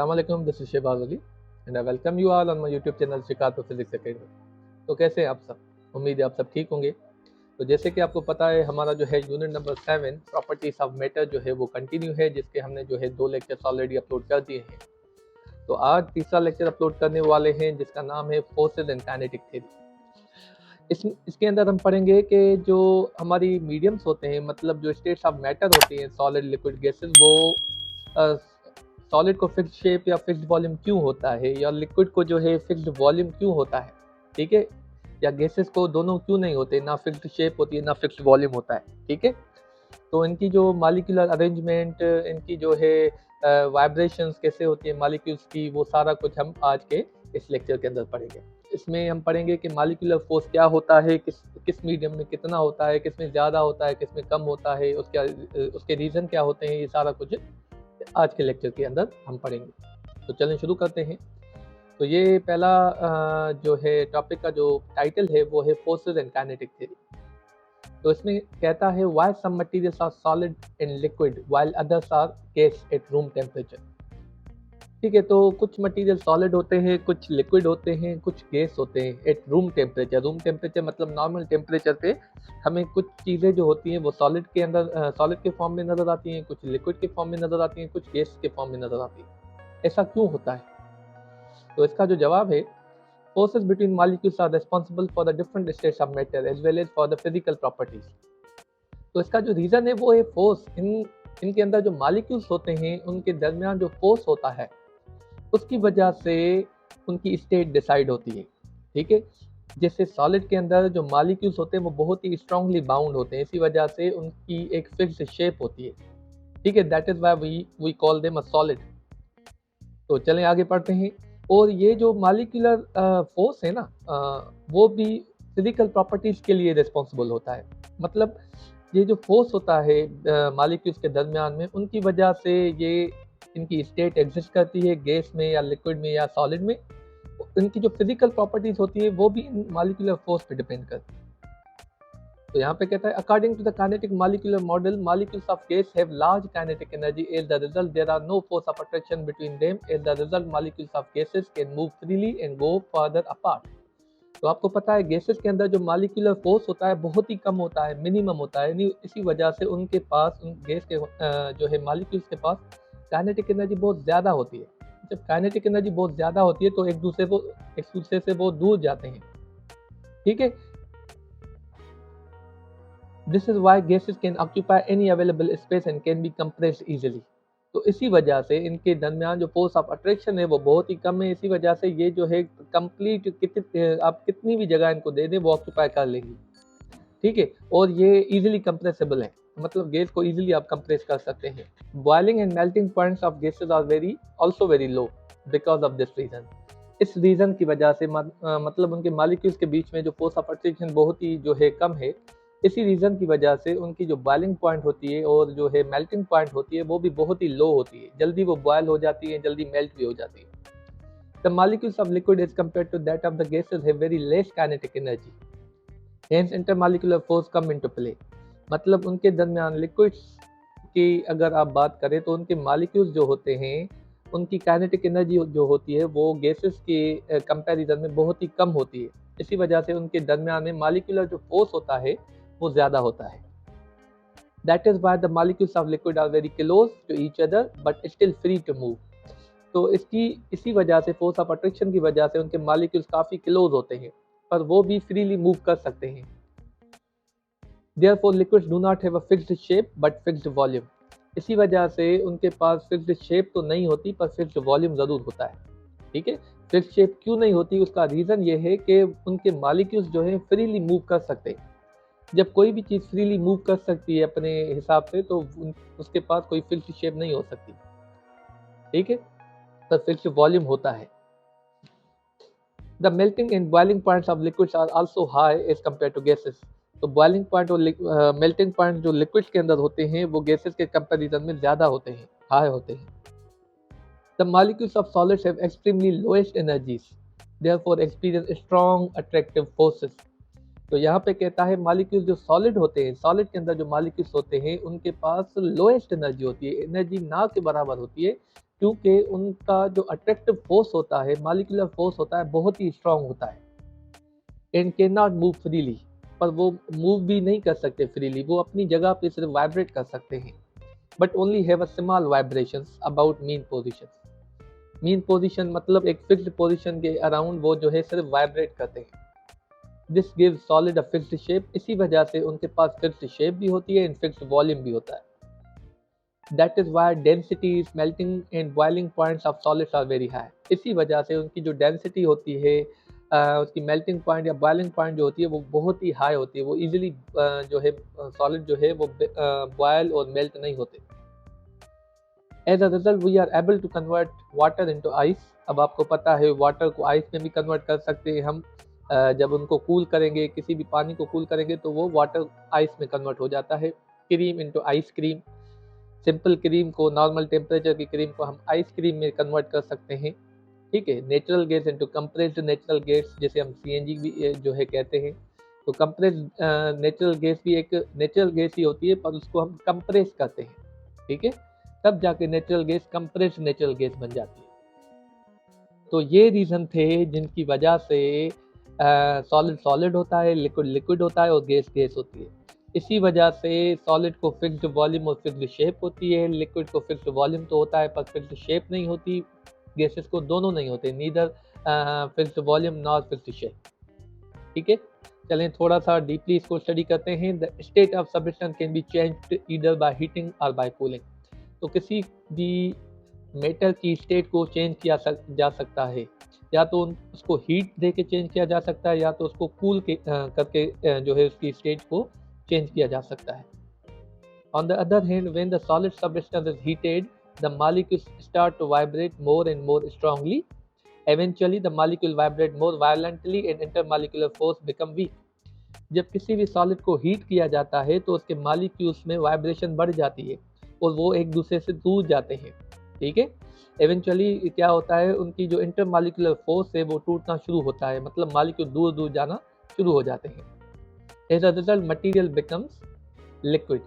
Assalamualaikum, this is Shehbaz Ali and I welcome you all on my YouTube channel शिकातो physics academy. तो कैसे हैं आप सब? उम्मीद है आप सब ठीक होंगे। तो जैसे कि आपको पता है हमारा जो है unit number 7 properties of matter जो है वो कंटिन्यू है, जिसके हमने जो है 2 लेक्चर्स ऑलरेडी अपलोड कर दिए हैं। तो आज तीसरा लेक्चर अपलोड करने वाले हैं जिसका नाम है फोर्सेस एंड काइनेटिक थ्योरी। इसके अंदर हम पढ़ेंगे कि जो हमारी मीडियम्स होते हैं, मतलब जो स्टेट्स ऑफ मैटर होती हैं, सॉलिड, लिक्विड, गैसेस, वो सॉलिड को फिक्स्ड शेप या फिक्स्ड वॉल्यूम क्यों होता है, या लिक्विड को जो है फिक्स्ड वॉल्यूम क्यों होता है, ठीक है, या गैसेस को दोनों क्यों नहीं होते, ना फिक्स्ड शेप होती है ना फिक्स्ड वॉल्यूम होता है, ठीक है। तो इनकी जो मॉलिक्यूलर अरेंजमेंट, इनकी जो है वाइब्रेशंस कैसे होती है मॉलिक्यूल्स की, वो सारा कुछ हम आज के इस लेक्चर के अंदर पढ़ेंगे। इसमें हम पढ़ेंगे कि मॉलिक्यूलर फोर्स क्या होता है, किस मीडियम में कितना होता है, किस में ज़्यादा होता है, किस में कम होता है, उसके रीज़न क्या होते हैं, ये सारा कुछ आज के लेक्चर के अंदर हम पढ़ेंगे। तो चलें शुरू करते हैं। तो ये पहला जो है टॉपिक का जो टाइटल है वो है फोर्सेस एंड काइनेटिक थ्योरी। तो इसमें कहता है why some materials are solid in liquid while others are gas at room temperature. ठीक है, तो कुछ मटेरियल सॉलिड होते हैं, कुछ लिक्विड होते हैं, कुछ गैस होते हैं eight room temperature. Room temperature मतलब नॉर्मल टेम्परेचर पे हमें कुछ चीज़ें जो होती हैं वो सॉलिड के अंदर सॉलिड के फॉर्म में नज़र आती हैं, कुछ लिक्विड के फॉर्म में नज़र आती हैं, कुछ गैस के फॉर्म में नज़र आती हैं। ऐसा क्यों होता है? तो इसका जो जवाब है, forces between molecules are responsible for the different states of matter as well as for the physical properties. तो इसका जो रीज़न है वो है फोर्स। इनके अंदर जो मॉलिक्यूल्स होते हैं उनके दरमियान जो फोर्स होता है उसकी वजह से उनकी स्टेट डिसाइड होती है, ठीक है। जैसे सॉलिड के अंदर जो मॉलिक्यूल्स होते हैं वो बहुत ही स्ट्रांगली बाउंड होते हैं, इसी वजह से उनकी एक फिक्स्ड शेप होती है, ठीक है। That is why we call them a solid. तो चलें आगे पढ़ते हैं। और ये जो मॉलिक्यूलर फोर्स है ना, वो भी फिजिकल प्रॉपर्टीज़ के लिए रिस्पॉन्सिबल होता है। मतलब ये जो फोर्स होता है मॉलिक्यूल्स के दरमियान में, उनकी वजह से ये इनकी स्टेट एग्जिस्ट करती है गैस में या लिक्विड में या सॉलिड में। इनकी जो फिजिकल प्रॉपर्टीज होती है वो भी इन मॉलिक्यूलर फोर्स पे डिपेंड करती है। तो यहाँ पे कहता है according to the kinetic molecular model, molecules of gas have large kinetic energy, as the result there are no force of attraction between them, as the result molecules of gases can move freely and go further apart. तो आपको पता है gases के अंदर जो molecular force होता है बहुत ही कम होता है, मिनिमम होता है, यानी इसी वजह से उनके पास, उन गैस के जो है मॉलिक्यूल्स के पास काइनेटिक एनर्जी बहुत ज़्यादा होती है। जब काइनेटिक एनर्जी बहुत ज़्यादा होती है तो एक दूसरे से वो दूर जाते हैं, ठीक है। This is why gases can occupy any available space and can be compressed easily. तो इसी वजह से इनके दरमियान जो फोर्स ऑफ अट्रैक्शन है वो बहुत ही कम है, इसी वजह से ये जो है कंप्लीट आप कितनी भी जगह इनको दे दें वो ऑक्यूपाई कर लेंगी, ठीक है। और ये इजीली कंप्रेसिबल है, मतलब गैस को इजीली आप कंप्रेस कर सकते हैं। Boiling and melting points of gases are also very low because of this reason. इस रीजन की वजह से मतलब उनके मॉलिक्यूल्स के बीच में जो फोर्स ऑफ अट्रैक्शन बहुत ही जो है कम है, इसी रीजन की वजह से उनकी जो बॉइलिंग पॉइंट होती है और जो है मेल्टिंग पॉइंट होती है वो भी बहुत ही लो होती है, जल्दी वो बॉयल हो जाती है, जल्दी मेल्ट भी हो जाती है। The molecules of liquid as compare to that of the gases have very less kinetic energy, hence intermolecular force come into play. मतलब उनके दरमियान लिक्विड्स की अगर आप बात करें तो उनके मॉलिक्यूल्स जो होते हैं उनकी काइनेटिक एनर्जी जो होती है वो गैसेस के कंपैरिजन में बहुत ही कम होती है, इसी वजह से उनके दरमियान में मॉलिक्यूलर जो फोर्स होता है वो ज़्यादा होता है। That is why the molecules of liquid are very close to each other but still free to move. तो इसी वजह से फोर्स ऑफ अट्रैक्शन की वजह से उनके मॉलिक्यूल्स काफ़ी क्लोज होते हैं पर वो भी फ्रीली मूव कर सकते हैं। Therefore, liquids do not have a fixed shape but fixed volume. इसी वजह से उनके पास फिक्स्ड शेप तो नहीं होती पर फिक्स्ड वॉल्यूम ज़रूर होता है, ठीक है। फिक्स्ड शेप क्यों नहीं होती, उसका रीज़न ये है कि उनके मॉलिक्यूल्स जो है फ्रीली मूव कर सकते हैं। जब कोई भी चीज़ फ्रीली मूव कर सकती है अपने हिसाब से तो उसके पास कोई फिक्स्ड शेप नहीं हो सकती, ठीक है, पर फिक्स्ड वॉल्यूम होता है। The melting and boiling points of liquids are also high as compare to gases. तो बॉइलिंग पॉइंट और मेल्टिंग पॉइंट जो लिक्विड्स के अंदर होते हैं वो गैसेस के कंपैरिजन में ज़्यादा होते हैं, हाई होते हैं। The molecules of solids have extremely lowest energies, therefore experience strong attractive forces. तो यहाँ पे कहता है मॉलिक्यूल्स जो सॉलिड होते हैं, सॉलिड के अंदर जो मॉलिक्यूल्स होते हैं उनके पास लोएस्ट एनर्जी होती है, एनर्जी ना के बराबर होती है, क्योंकि उनका जो अट्रैक्टिव फोर्स होता है, मॉलिक्यूलर फोर्स होता है, बहुत ही स्ट्रांग होता है and can not move freely. पर वो मूव भी नहीं कर सकते फ्रीली, वो अपनी जगह पे सिर्फ वाइब्रेट कर सकते हैं, but only have a small vibrations about mean position. Mean position मतलब एक फिक्स्ड पोजीशन के अराउंड वो जो है सिर्फ वाइब्रेट करते हैं। This gives solid a fixed shape, इसी वजह से उनके पास फिक्स्ड शेप भी होती है एंड फिक्स्ड वॉल्यूम भी होता है। That is why density, melting and boiling points of solids are very high. इसी वजह से उनकी जो डेंसिटी होती है, उसकी मेल्टिंग पॉइंट या बॉइलिंग पॉइंट जो होती है वो बहुत ही हाई होती है। वो इजीली जो है सॉलिड जो है वो बॉयल और मेल्ट नहीं होते। As a result we are able to convert water into ice. अब आपको पता है वाटर को आइस में भी कन्वर्ट कर सकते हैं हम। जब उनको कूल करेंगे, किसी भी पानी को कूल करेंगे तो वो वाटर आइस में कन्वर्ट हो जाता है। Cream into ice cream, simple cream को, नॉर्मल टेम्परेचर की क्रीम को हम आइस क्रीम में कन्वर्ट कर सकते हैं। ठीक है। Natural gas into compressed natural gas, जैसे हम सीएनजी भी जो है कहते हैं। तो कंप्रेस्ड नेचुरल गैस भी एक नेचुरल गैस ही होती है, पर उसको हम कंप्रेस करते हैं। ठीक है, तब जाके natural gas compressed natural gas बन जाती है। तो ये रीज़न थे जिनकी वजह से सॉलिड सॉलिड होता है, लिक्विड लिक्विड होता है और गैस गैस होती है। इसी वजह से सॉलिड को फिक्स्ड वॉल्यूम और फिक्स्ड शेप होती है, लिक्विड को फिक्स्ड वॉल्यूम तो होता है पर फिक्स्ड शेप नहीं होती। गैसेस को दोनों नहीं होते, neither fixed volume not fixed shape. ठीक है, चलें थोड़ा सा डीपली इसको स्टडी करते हैं। The state of substance can be changed either by heating और बाय कूलिंग। तो किसी भी मेटल की स्टेट को चेंज किया जा सकता है, या तो उसको हीट दे के चेंज किया जा सकता है, या तो उसको कूल करके जो है उसकी स्टेट को चेंज किया जा सकता है। On the other hand, when the solid substance is heated, the molecules start to vibrate more and more strongly. Eventually, the molecule vibrate more violently and intermolecular force become weak. जब किसी भी solid को heat किया जाता है तो उसके molecules में वाइब्रेशन बढ़ जाती है और वो एक दूसरे से दूर जाते हैं। ठीक है, एवेंचुअली क्या होता है, उनकी जो इंटरमॉलिक्यूलर फोर्स है वो टूटना शुरू होता है, मतलब मॉलिक्यूल दूर दूर जाना शुरू हो जाते हैं। As a result material becomes liquid.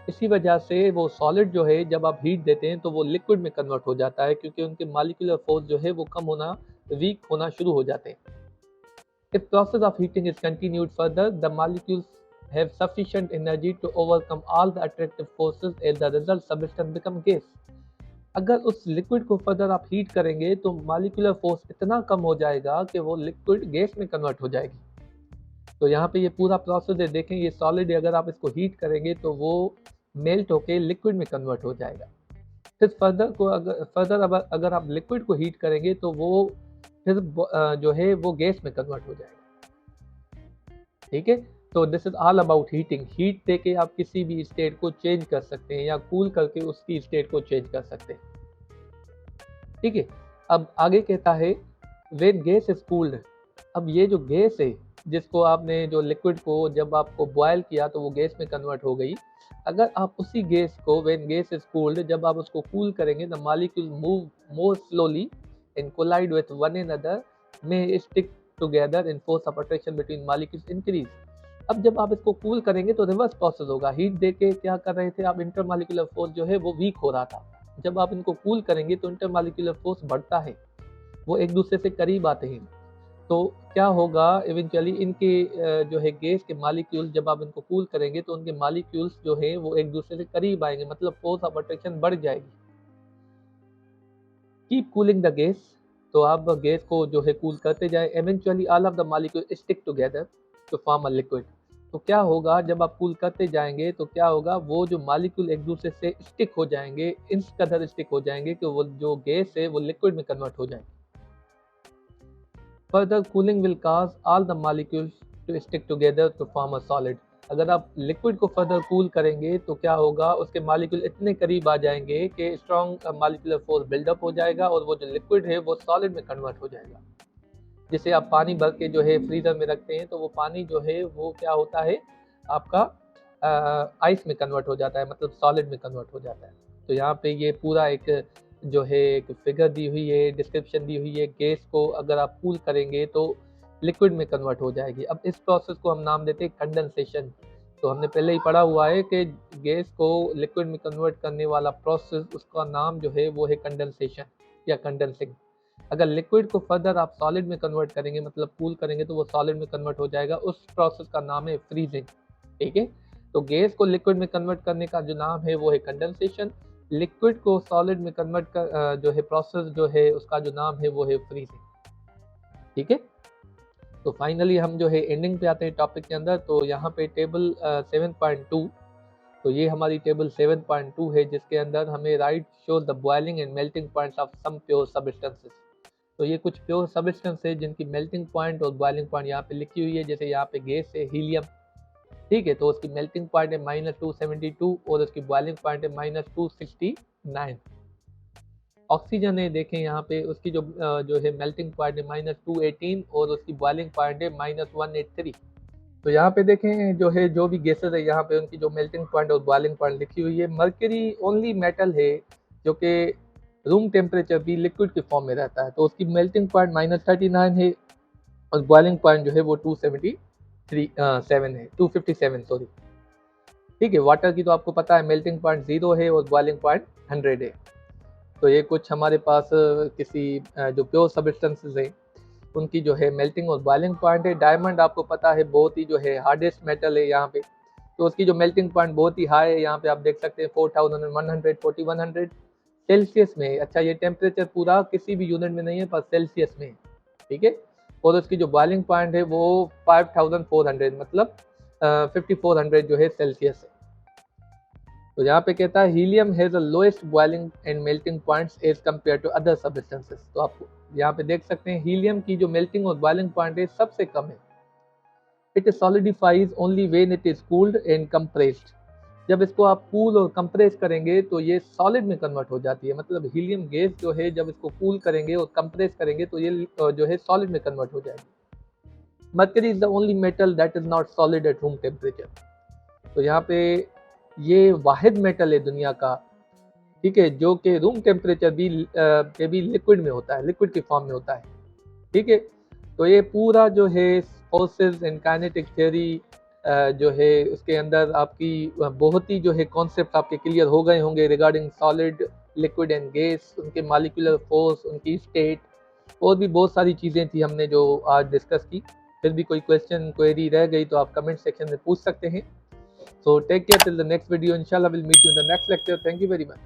इसी वजह से वो सॉलिड जो है जब आप हीट देते हैं तो वो लिक्विड में कन्वर्ट हो जाता है, क्योंकि उनके मॉलिक्यूलर फोर्स जो है वो कम होना, वीक होना शुरू हो जाते हैं। If process of heating is continued further, the molecules have sufficient energy to overcome all the attractive forces and the result substance become gas. अगर उस लिक्विड को फर्दर आप हीट करेंगे तो मॉलिक्यूलर फोर्स इतना कम हो जाएगा कि वो लिक्विड गैस में कन्वर्ट हो जाएगी। तो यहाँ पे ये पूरा प्रोसेस है, देखें ये सॉलिड अगर आप इसको हीट करेंगे तो वो मेल्ट होके लिक्विड में कन्वर्ट हो जाएगा। फिर अगर आप लिक्विड को हीट करेंगे तो वो फिर जो है वो गैस में कन्वर्ट हो जाएगा। ठीक है, तो this is all about heating. Heat दे के आप किसी भी स्टेट को चेंज कर सकते हैं या कूल करके उसकी स्टेट को चेंज कर सकते हैं। ठीक है, अब आगे कहता है व्हेन गैस इज कूल्ड। अब ये जो गैस है जिसको आपने, जो लिक्विड को जब आपको बॉयल किया तो वो गैस में कन्वर्ट हो गई, अगर आप उसी गैस को व्हेन गैस इज कूल्ड, जब आप उसको कूल करेंगे, the molecule move more slowly and collide with one another may stick together and force of attraction between molecules increase. अब जब आप इसको कूल करेंगे तो रिवर्स प्रोसेस होगा। हीट देके क्या कर रहे थे आप, इंटरमॉलिक्यूलर फोर्स जो है वो वीक हो रहा था। जब आप इनको कूल करेंगे तो इंटरमॉलिक्यूलर फोर्स बढ़ता है, वो एक दूसरे से करीब आते हैं। तो क्या होगा, इवेंचुअली इनके जो है गैस के मॉलिक्यूल्स, जब आप इनको कूल करेंगे तो उनके मॉलिक्यूल्स जो है वो एक दूसरे से करीब आएंगे, मतलब फोर्स ऑफ अट्रैक्शन बढ़ जाएगी। कीप कूलिंग द गैस, तो आप गैस को जो है कूल करते जाए। Eventually all of the molecule stick together to form a liquid. तो क्या होगा, जब आप कूल करते जाएंगे तो क्या होगा, वो जो मॉलिक्यूल एक दूसरे से स्टिक हो जाएंगे, इस कदर स्टिक हो जाएंगे कि वो जो गैस है वो लिक्विड में कन्वर्ट हो जाएंगे। Further cooling will cause all the molecules to stick together to form a solid. अगर आप लिक्विड को फर्दर कूल करेंगे तो क्या होगा, उसके मॉलिक्यूल इतने करीब आ जाएंगे कि स्ट्रॉन्ग मॉलिक्यूलर फोर्स बिल्डअप हो जाएगा और वो जो लिक्विड है वो सॉलिड में कन्वर्ट हो जाएगा। जैसे आप पानी भर के जो है फ्रीजर में रखते हैं तो वो पानी जो है वो क्या होता है आपका आइस में कन्वर्ट हो जाता है, मतलब सॉलिड में कन्वर्ट हो जाता है। तो यहाँ पे ये पूरा एक जो है एक फिगर दी हुई है, डिस्क्रिप्शन दी हुई है। गैस को अगर आप कूल करेंगे तो लिक्विड में कन्वर्ट हो जाएगी। अब इस प्रोसेस को हम नाम देते हैं कंडेंसेशन, तो हमने पहले ही पढ़ा हुआ है कि गैस को लिक्विड में कन्वर्ट करने वाला प्रोसेस, उसका नाम जो है वो है कंडेंसेशन या कंडेंसिंग। अगर लिक्विड को फर्दर आप सॉलिड में कन्वर्ट करेंगे, मतलब कूल करेंगे, तो वो सॉलिड में कन्वर्ट हो जाएगा। उस प्रोसेस का नाम है फ्रीजिंग। ठीक है, तो गैस को लिक्विड में कन्वर्ट करने का जो नाम है वो है कंडेंसेशन। लिक्विड को सॉलिड में कन्वर्ट कर जो है प्रोसेस जो है उसका जो नाम है वो है फ्रीजिंग। ठीक है, तो फाइनली हम जो है एंडिंग पे आते हैं टॉपिक के अंदर। तो यहाँ पे टेबल 7.2, तो ये हमारी टेबल 7.2 है, जिसके अंदर हमें right show the boiling and melting points of some pure substances. तो ये कुछ प्योर सब्सटेंस है जिनकी मेल्टिंग पॉइंट और बॉइलिंग पॉइंट यहाँ पे लिखी हुई है। जैसे यहाँ पे गैस है हीलियम, ठीक है, तो उसकी मेल्टिंग पॉइंट है -272 और उसकी बॉइलिंग पॉइंट है -269। ऑक्सीजन है, देखें यहाँ पे उसकी जो है मेल्टिंग पॉइंट है -218 और उसकी बॉइलिंग पॉइंट है -183। तो यहाँ पे देखें जो है जो भी गैसेस है यहाँ पे उनकी जो मेल्टिंग पॉइंट और बॉइलिंग पॉइंट लिखी हुई है। मर्करी ओनली मेटल है जो कि रूम टेम्परेचर भी लिक्विड के फॉर्म में रहता है, तो उसकी मेल्टिंग पॉइंट -39 है और बॉइलिंग पॉइंट जो है वो 257 सॉरी। ठीक है, वाटर की तो आपको पता है मेल्टिंग पॉइंट 0 है और बॉइलिंग पॉइंट 100 है। तो ये कुछ हमारे पास किसी जो प्योर सब्सटेंसेस है उनकी जो है मेल्टिंग और बॉइलिंग पॉइंट है। डायमंड आपको पता है बहुत ही जो है हार्डेस्ट मेटल है यहाँ पे, तो उसकी जो मेल्टिंग पॉइंट बहुत ही हाई है। यहाँ पे आप देख सकते हैं 4100 सेल्सियस में है। अच्छा, ये टेम्परेचर पूरा किसी भी यूनिट में नहीं है पर सेल्सियस में है। ठीक है, और उसकी जो बॉइलिंग पॉइंट है वो 5400 मतलब 5400 जो है सेल्सियस है। तो यहाँ पे कहता है helium has the lowest boiling and melting points as compare to other substances. तो आप यहाँ पे देख सकते हैं हीलियम की जो मेल्टिंग और बॉइलिंग पॉइंट है सबसे कम है। It solidifies only when it is cooled and compressed. जब इसको आप कूल और कंप्रेस करेंगे तो ये सॉलिड में कन्वर्ट हो जाती है। मतलब हीलियम गैस जो है जब इसको कूल करेंगे और कंप्रेस करेंगे तो ये जो है सॉलिड में कन्वर्ट हो जाएगी। Mercury is the only metal that is not solid at room temperature. तो यहाँ पे ये वाहिद मेटल है दुनिया का, ठीक है, जो कि रूम टेम्परेचर भी लिक्विड में होता है, लिक्विड के फॉर्म में होता है। ठीक है, तो ये पूरा जो है फोर्सेस एंड काइनेटिक थ्योरी जो है उसके अंदर आपकी बहुत ही जो है कॉन्सेप्ट आपके क्लियर हो गए होंगे regarding solid, liquid and gas, उनके मॉलिक्यूलर फोर्स, उनकी स्टेट, और भी बहुत सारी चीज़ें थी हमने जो आज डिस्कस की। फिर भी कोई क्वेश्चन क्वेरी रह गई तो आप कमेंट सेक्शन में पूछ सकते हैं। So take care till the next video. Inshallah we'll meet you in the next lecture. Thank you very much.